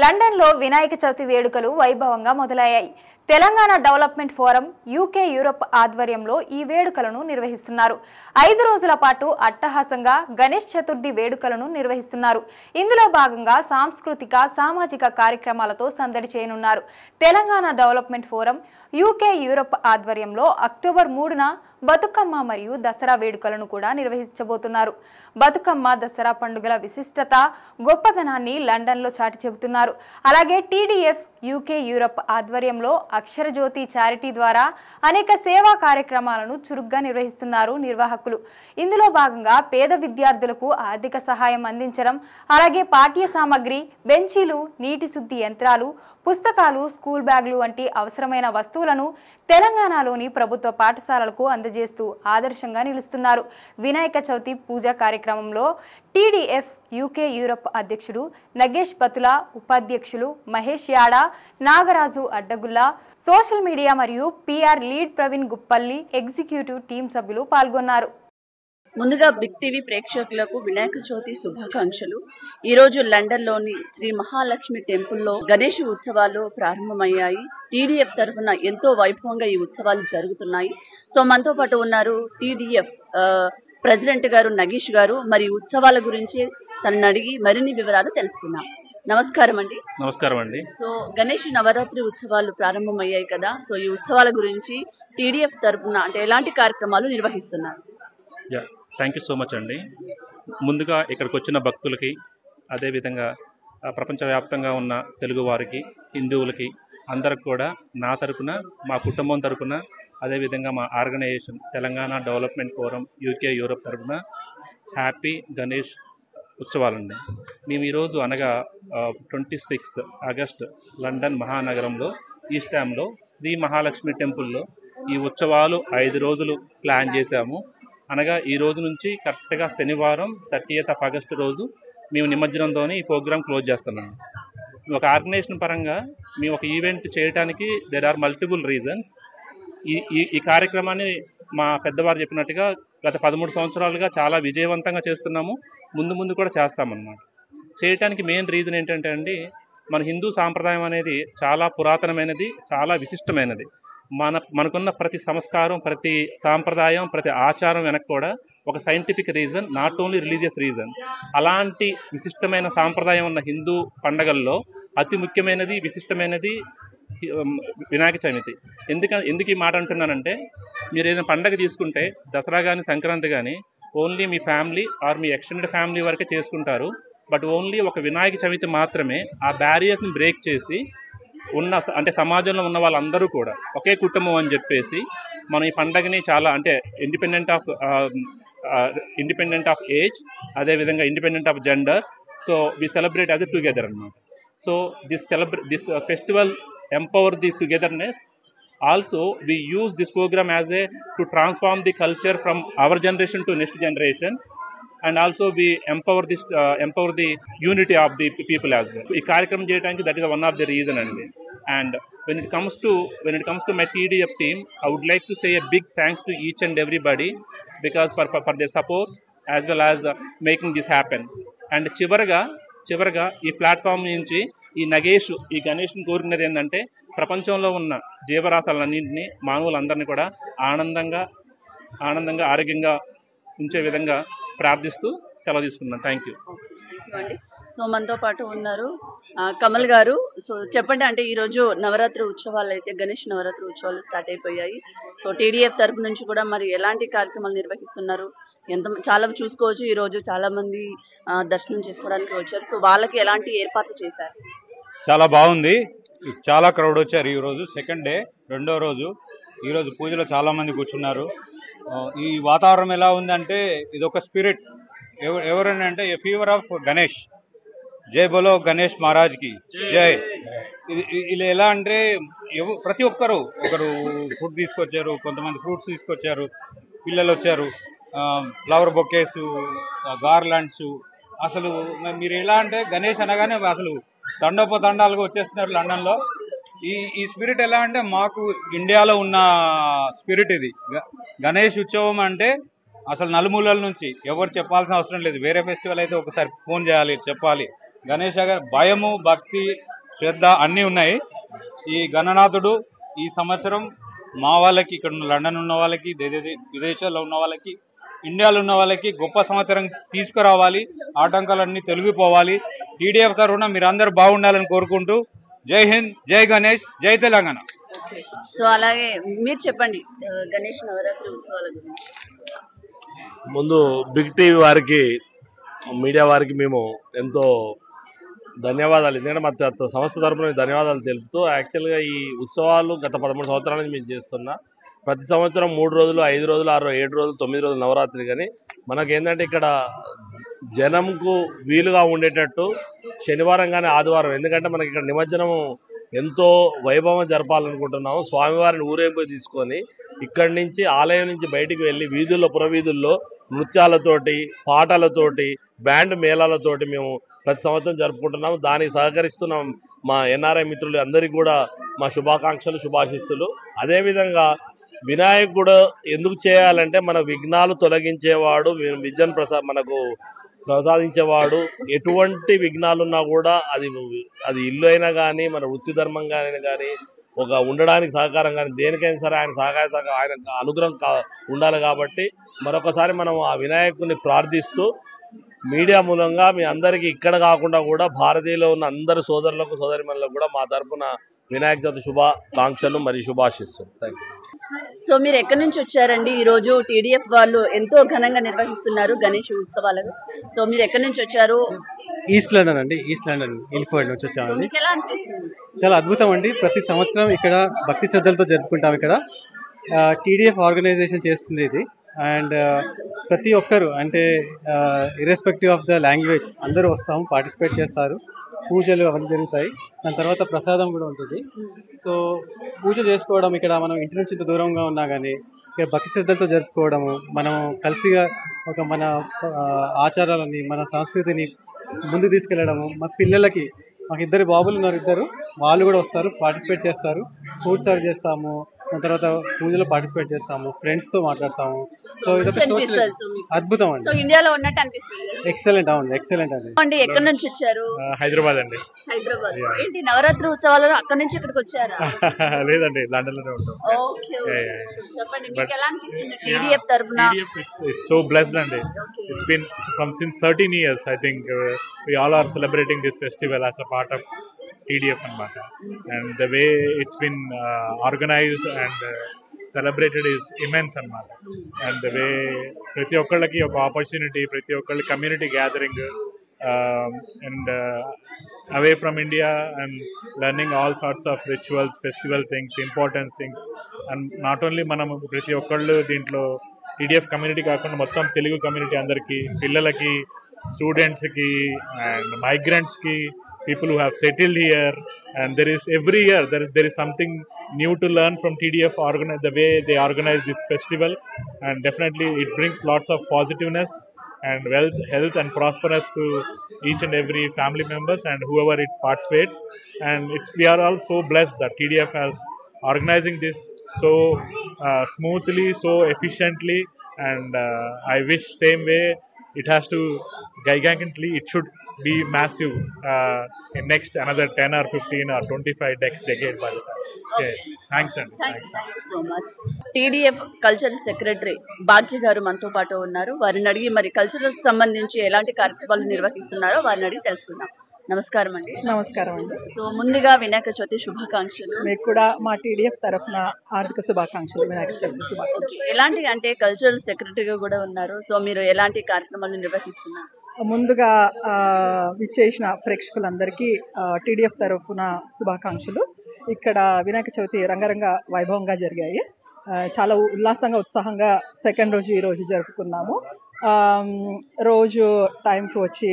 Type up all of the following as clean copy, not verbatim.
లండన్లో వినాయక చవితి వేడుకలు వైభవంగా మొదలయ్యాయి. Telangana development forum UK Europe ఆధ్వర్యంలో ఈ వేడుకలను నిర్వహిస్తున్నారు. 5 రోజుల పాటు అట్టహాసంగా గణేష్ చతుర్థి వేడుకలను నిర్వహిస్తున్నారు. ఇందులో భాగంగా సాంస్కృతిక సామాజిక కార్యక్రమాలతో సందడి చేయనున్నారు. Telangana development forum UK Europe ఆధ్వర్యంలో అక్టోబర్ 3న బతుకమ్మ మరియు దసరా వేడుకలను కూడా నిర్వహించబోతున్నారు. బతుకమ్మ దసరా పండుగల విశిష్టత గొప్పదనాన్ని లండన్లో చాటి చెబుతున్నారు. అలాగే టీడీఎఫ్ యూకే యూరప్ ఆధ్వర్యంలో అక్షరజ్యోతి చారిటీ ద్వారా అనేక సేవా కార్యక్రమాలను చురుగ్గా నిర్వహిస్తున్నారు నిర్వాహకులు. ఇందులో భాగంగా పేద విద్యార్థులకు ఆర్థిక సహాయం అందించడం, అలాగే పాఠ్య సామగ్రి, బెంచీలు, నీటి శుద్ధి యంత్రాలు, పుస్తకాలు, స్కూల్ బ్యాగులు వంటి అవసరమైన వస్తువులను తెలంగాణలోని ప్రభుత్వ పాఠశాలలకు అందజేస్తూ ఆదర్శంగా నిలుస్తున్నారు. వినాయక చవితి పూజా కార్యక్రమంలో టీడీఎఫ్ యూకే యూరప్ అధ్యక్షుడు నగేష్ బతుల, ఉపాధ్యక్షులు మహేష్ యాడా, నాగరాజు అడ్డగుల్లా, సోషల్ మీడియా మరియు PR lead Praveen Guppalli, executive team సభ్యులు పాల్గొన్నారు. ముందుగా బిగ్ టీవీ ప్రేక్షకులకు వినాయక చవితి శుభాకాంక్షలు. ఈ రోజు లండన్ లోని శ్రీ మహాలక్ష్మి టెంపుల్లో గణేష్ ఉత్సవాలు ప్రారంభమయ్యాయి. టీడీఎఫ్ తరఫున ఎంతో వైభవంగా ఈ ఉత్సవాలు జరుగుతున్నాయి. సో మనతో పాటు ఉన్నారు టీడీఎఫ్ ప్రెసిడెంట్ గారు నగేష్ గారు. మరి ఉత్సవాల గురించి తనని అడిగి మరిన్ని వివరాలు తెలుసుకున్నాం. నమస్కారం అండి. నమస్కారం అండి. సో గణేష్ నవరాత్రి ఉత్సవాలు ప్రారంభమయ్యాయి కదా, సో ఈ ఉత్సవాల గురించి టీడీఎఫ్ తరఫున అంటే ఎలాంటి కార్యక్రమాలు నిర్వహిస్తున్నారు? థ్యాంక్ యూ సో మచ్ అండి. ముందుగా ఇక్కడికి వచ్చిన భక్తులకి, అదేవిధంగా ప్రపంచవ్యాప్తంగా ఉన్న తెలుగు వారికి, హిందువులకి అందరికి కూడా నా తరపున, మా కుటుంబం తరపున, అదేవిధంగా మా organisation Telangana development forum UK Europe తరపున హ్యాపీ గణేష్ ఉత్సవాలండి. మేము ఈరోజు అనగా 26 ఆగస్ట్ లండన్ మహానగరంలో ఈస్ట్ హామ్లో శ్రీ మహాలక్ష్మి టెంపుల్లో ఈ ఉత్సవాలు 5 రోజులు ప్లాన్ చేశాము. అనగా ఈ రోజు నుంచి కరెక్ట్గా శనివారం 30th ఆగస్టు రోజు మేము నిమజ్జనంతోనే ఈ ప్రోగ్రాం క్లోజ్ చేస్తున్నాము. ఒక ఆర్గనైజేషన్ పరంగా మేము ఒక ఈవెంట్ చేయడానికి దేర్ ఆర్ మల్టిపుల్ రీజన్స్. ఈ కార్యక్రమాన్ని మా పెద్దవారు చెప్పినట్టుగా గత 13 సంవత్సరాలుగా చాలా విజయవంతంగా చేస్తున్నాము. ముందు ముందు కూడా చేస్తామన్నమాట. చేయటానికి మెయిన్ రీజన్ ఏంటంటే అండి, మన హిందూ సాంప్రదాయం అనేది చాలా పురాతనమైనది, చాలా విశిష్టమైనది. మనకున్న ప్రతి సంస్కారం, ప్రతి సాంప్రదాయం, ప్రతి ఆచారం వెనక కూడా ఒక scientific reason, not only religious reason. అలాంటి విశిష్టమైన సాంప్రదాయం ఉన్న హిందూ పండగల్లో అతి ముఖ్యమైనది, విశిష్టమైనది వినాయక చవితి. ఎందుకు ఈ మాట అంటున్నానంటే, మీరు ఏదైనా పండగ తీసుకుంటే దసరా కానీ సంక్రాంతి కానీ ఓన్లీ మీ ఫ్యామిలీ ఆర్ మీ ఎక్స్టెండెడ్ ఫ్యామిలీ వరకే చేసుకుంటారు. బట్ ఓన్లీ ఒక వినాయక చవితి మాత్రమే ఆ బ్యారియర్స్ని బ్రేక్ చేసి అంటే సమాజంలో ఉన్న వాళ్ళందరూ కూడా ఒకే కుటుంబం అని చెప్పేసి మనం ఈ పండగని చాలా అంటే ఇండిపెండెంట్ ఆఫ్ ఏజ్, అదేవిధంగా independent of gender, so we celebrate as a together అన్నమాట. So this festival empower the togetherness. Also we use this program as a to transform the culture from our generation to next generation, and also we empower the unity of the people as well. ఈ కార్యక్రమం చేయడానికి that is one of the reason అండి. And when it comes to my TDF team, I would like to say a big thanks to each and everybody because for their support as well as making this happen. And చివరగా ఈ platform నుంచి ఈ గణేష్ని కోరుకునేది ఏంటంటే, ప్రపంచంలో ఉన్న జీవరాశాలన్నింటినీ, మానవులందరినీ కూడా ఆనందంగా ఆరోగ్యంగా ఉంచే విధంగా ప్రార్థిస్తూ సెలవు తీసుకున్నాను. థ్యాంక్ యూ అండి. సో మనతో పాటు ఉన్నారు కమల్ గారు. సో చెప్పండి, అంటే ఈరోజు నవరాత్రి ఉత్సవాలు అయితే గణేష్ నవరాత్రి ఉత్సవాలు స్టార్ట్ అయిపోయాయి. సో టీడీఎఫ్ తరపు నుంచి కూడా మరి ఎలాంటి కార్యక్రమాలు నిర్వహిస్తున్నారు? చాలా చూసుకోవచ్చు, ఈరోజు చాలా మంది దర్శనం చేసుకోవడానికి వచ్చారు. సో వాళ్ళకి ఎలాంటి ఏర్పాట్లు చేశారు? చాలా బాగుంది. చాలా క్రౌడ్ వచ్చారు. ఈరోజు సెకండ్ డే, 2వ రోజు. ఈరోజు పూజలో చాలా మంది కూర్చున్నారు. ఈ వాతావరణం ఎలా ఉందంటే ఇది ఒక స్పిరిట్. ఎవరైనా అంటే ఏ ఫీవర్ ఆఫ్ గణేష్. జై బోలో గణేష్ మహారాజ్కి జై. ఇది ఎలా అంటే ప్రతి ఒక్కరు ఫుడ్ తీసుకొచ్చారు, కొంతమంది ఫ్రూట్స్ తీసుకొచ్చారు, పిల్లలు వచ్చారు, ఫ్లవర్ బొకేస్, గార్లాండ్స్. అసలు మీరు ఎలా అంటే గణేష్ అనగానే అసలు తండోపతండాలుగా వచ్చేస్తున్నారు లండన్లో. ఈ స్పిరిట్ ఎలా అంటే మాకు ఇండియాలో ఉన్న స్పిరిట్ ఇది. గణేష్ ఉత్సవం అంటే అసలు నలుమూలల నుంచి ఎవరు చెప్పాల్సిన అవసరం లేదు. వేరే ఫెస్టివల్ అయితే ఒకసారి ఫోన్ చేయాలి, చెప్పాలి. గణేష్ భయము, భక్తి, శ్రద్ధ అన్నీ ఉన్నాయి. ఈ గణనాథుడు ఈ సంవత్సరం మా వాళ్ళకి, ఇక్కడ లండన్ ఉన్న వాళ్ళకి, విదేశాల్లో ఉన్న వాళ్ళకి, ఇండియాలో ఉన్న వాళ్ళకి గొప్ప సంవత్సరం తీసుకురావాలి. ఆటంకాలన్నీ తొలగిపోవాలి. టీడీఎఫ్ తరఫున మీరందరూ బాగుండాలని కోరుకుంటూ జై హింద్, జై గణేష్, జై తెలంగాణ. సో అలాగే మీరు చెప్పండి గణేష్ నవరాత్రి ఉత్సవాల గురించి. ముందు బిగ్ టీవీ వారికి, మీడియా వారికి మేము ఎంతో ధన్యవాదాలు. ఎందుకంటే మా సంస్థ తరఫున ధన్యవాదాలు తెలుపుతూ, యాక్చువల్గా ఈ ఉత్సవాలు గత 13 సంవత్సరాల నుంచి మేము చేస్తున్నా. ప్రతి సంవత్సరం 3 రోజులు, 5 రోజులు, 6 రోజులు, 7 రోజులు, 9 రోజులు నవరాత్రి. కానీ మనకేంటంటే ఇక్కడ జనంకు వీలుగా ఉండేటట్టు శనివారం కానీ ఆదివారం, ఎందుకంటే మనకి ఇక్కడ నిమజ్జనం ఎంతో వైభవం జరపాలనుకుంటున్నాము. స్వామివారిని ఊరేగింపు తీసుకొని ఇక్కడి నుంచి ఆలయం నుంచి బయటికి వెళ్ళి వీధుల్లో, పురవీధుల్లో నృత్యాలతోటి, పాటలతోటి, బ్యాండ్ మేళాలతోటి మేము ప్రతి సంవత్సరం జరుపుకుంటున్నాము. దానికి సహకరిస్తున్న మా ఎన్ఆర్ఐ మిత్రులు అందరికీ కూడా మా శుభాకాంక్షలు, శుభాశిస్సులు. అదేవిధంగా వినాయకుడు ఎందుకు చేయాలంటే మన విఘ్నాలు తొలగించేవాడు, విద్యను మనకు ప్రసాదించేవాడు. ఎటువంటి విఘ్నాలున్నా కూడా అది ఇల్లు అయినా కానీ, మన వృత్తి ధర్మం కానీ, ఒక ఉండడానికి సహకారం కానీ, దేనికైనా సరే ఆయన ఆయన అనుగ్రహం ఉండాలి. కాబట్టి మరొకసారి మనం ఆ వినాయకుడిని ప్రార్థిస్తూ మీడియా మూలంగా మీ అందరికీ ఇక్కడ కాకుండా కూడా భారతీయులో ఉన్న అందరు సోదరులకు, సోదరిమణులకు కూడా మా తరఫున వినాయక చవితి శుభాకాంక్షలు మరియు శుభాశిస్తులు. Thank you. సో మీరు ఎక్కడి నుంచి వచ్చారండి? ఈ రోజు టీడీఎఫ్ వాళ్ళు ఎంతో ఘనంగా నిర్వహిస్తున్నారు గణేష్ ఉత్సవాలను. సో మీరు ఎక్కడి నుంచి వచ్చారు? ఈస్ట్ లండన్ అండి, ఈస్ట్ లండన్ ఇల్ఫర్డ్ నుంచి వచ్చామండి. మీకు ఎలా అనిపిస్తుంది? చాలా అద్భుతం అండి. ప్రతి సంవత్సరం ఇక్కడ భక్తి శ్రద్ధలతో జరుపుకుంటాం. ఇక్కడ టీడీఎఫ్ ఆర్గనైజేషన్ చేస్తుంది ఇది. అండ్ ప్రతి ఒక్కరు, అంటే ఇర్రెస్పెక్టివ్ ఆఫ్ ద లాంగ్వేజ్, అందరూ వస్తాము, పార్టిసిపేట్ చేస్తారు. పూజలు అవన్నీ జరుగుతాయి. దాని తర్వాత ప్రసాదం కూడా ఉంటుంది. సో పూజ చేసుకోవడం, ఇక్కడ మనం ఇంటి నుంచి ఇంత దూరంగా ఉన్నా కానీ ఇక్కడ భక్తి శ్రద్ధలతో జరుపుకోవడము, మనం కలిసిగా మన ఆచారాలని, మన సంస్కృతిని ముందు తీసుకెళ్ళడము. మా పిల్లలకి, మాకు 2 బాబులు ఉన్నారు, వాళ్ళు కూడా వస్తారు, పార్టిసిపేట్ చేస్తారు. ఫుడ్ సర్వ్ చేస్తాము, దాని తర్వాత పూజలో పార్టిసిపేట్ చేస్తాము, ఫ్రెండ్స్ తో మాట్లాడతాము. సో ఇదొక అద్భుతం అండి. సో ఇండియాలో ఉన్నట్టు అనిపిస్తుంది. ఎక్సలెంట్. అవును, ఎక్సలెంట్ అండి. ఎక్కడి నుంచి వచ్చారు? హైదరాబాద్ అండి. హైదరాబాద్. ఏంటి నవరాత్రి ఉత్సవాలు అక్కడి నుంచి ఇక్కడికి వచ్చారా? లేదండి, లండన్ లోనే ఉంటాం. ఓకే. చెప్పండి మీకు ఎలా అనిపిస్తుంది టీడీఎఫ్ తరఫున? It's so blessed అండి. It's been since 13 years I think we all are celebrating this festival as a part of TDF అన్నమాట. And the way it's been organized and celebrated is immense అన్నమాట. And the way ప్రతి ఒక్కళ్ళకి ఒక opportunity, ప్రతి ఒక్కళ్ళకి community gathering, and away from India and learning all sorts of rituals, festival things, important things. And not only మనం ప్రతి ఒక్కళ్ళు దీంట్లో TDF కమ్యూనిటీ కాకుండా మొత్తం తెలుగు కమ్యూనిటీ అందరికీ, పిల్లలకి, స్టూడెంట్స్కి and మైగ్రెంట్స్కి, people who have settled here, and there is every year there is something new to learn from TDF the way they organize this festival. And definitely it brings lots of positiveness and wealth, health and prosperous to each and every family members and whoever it participates. And we are all so blessed that TDF has organizing this so smoothly, so efficiently, and I wish same way it has to gigantically, it should be massive in next another 10 or 15 or 25 next decade by the time. Okay. Thanks and thank you so much. TDF cultural secretary Bhagya గారు మనతో పాటు ఉన్నారు. వారిని అడిగి మరి cultural సంబంధించి ఎలాంటి కార్యక్రమాలు నిర్వహిస్తున్నారో వారిని అడిగి తెలుసుకుందాం. నమస్కారం అండి. నమస్కారం అండి. సో ముందుగా వినాయక చవితి శుభాకాంక్షలు. మీకు కూడా మా TDF తరఫున హార్దిక శుభాకాంక్షలు, వినాయక చవితి శుభాకాంక్షలు. ఎలాంటి అంటే కల్చరల్ సెక్రటరీగా కూడా ఉన్నారు, సో మీరు ఎలాంటి కార్యక్రమాలు నిర్వహిస్తున్నారు? ముందుగా విచ్చేసిన ప్రేక్షకులందరికీ TDF తరఫున శుభాకాంక్షలు. ఇక్కడ వినాయక చవితి రంగరంగ వైభవంగా జరిగాయి. చాలా ఉల్లాసంగా, ఉత్సాహంగా సెకండ్ రోజు ఈ రోజు జరుపుకున్నాము. రోజు టైంకి వచ్చి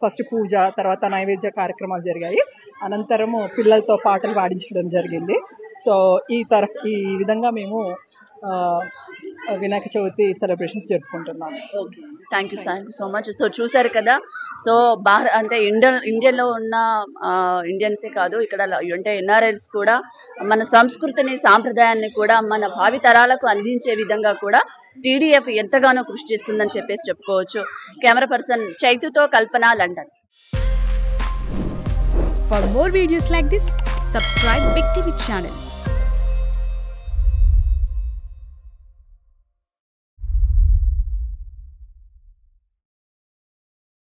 ఫస్ట్ పూజ, తర్వాత నైవేద్య కార్యక్రమాలు జరిగాయి. అనంతరము పిల్లలతో పాటలు పాడించడం జరిగింది. సో ఈ విధంగా మేము వినాయక చవితి సెలబ్రేషన్స్ జరుపుకుంటున్నాము. Okay, thank you so much. So చూసారు కదా, సో అంటే ఇండియాలో ఉన్న ఇండియన్సే కాదు, ఇక్కడ అంటే NRIs కూడా మన సంస్కృతిని, సాంప్రదాయాన్ని కూడా మన భావి తరాలకు అందించే విధంగా కూడా TDF ఎంతగానో కృషి చేస్తుందని చెప్పేసి చెప్పుకోవచ్చు. కెమెరా పర్సన్ చైతుతో Kalpana, London. For more videos like this, subscribe Big TV channel.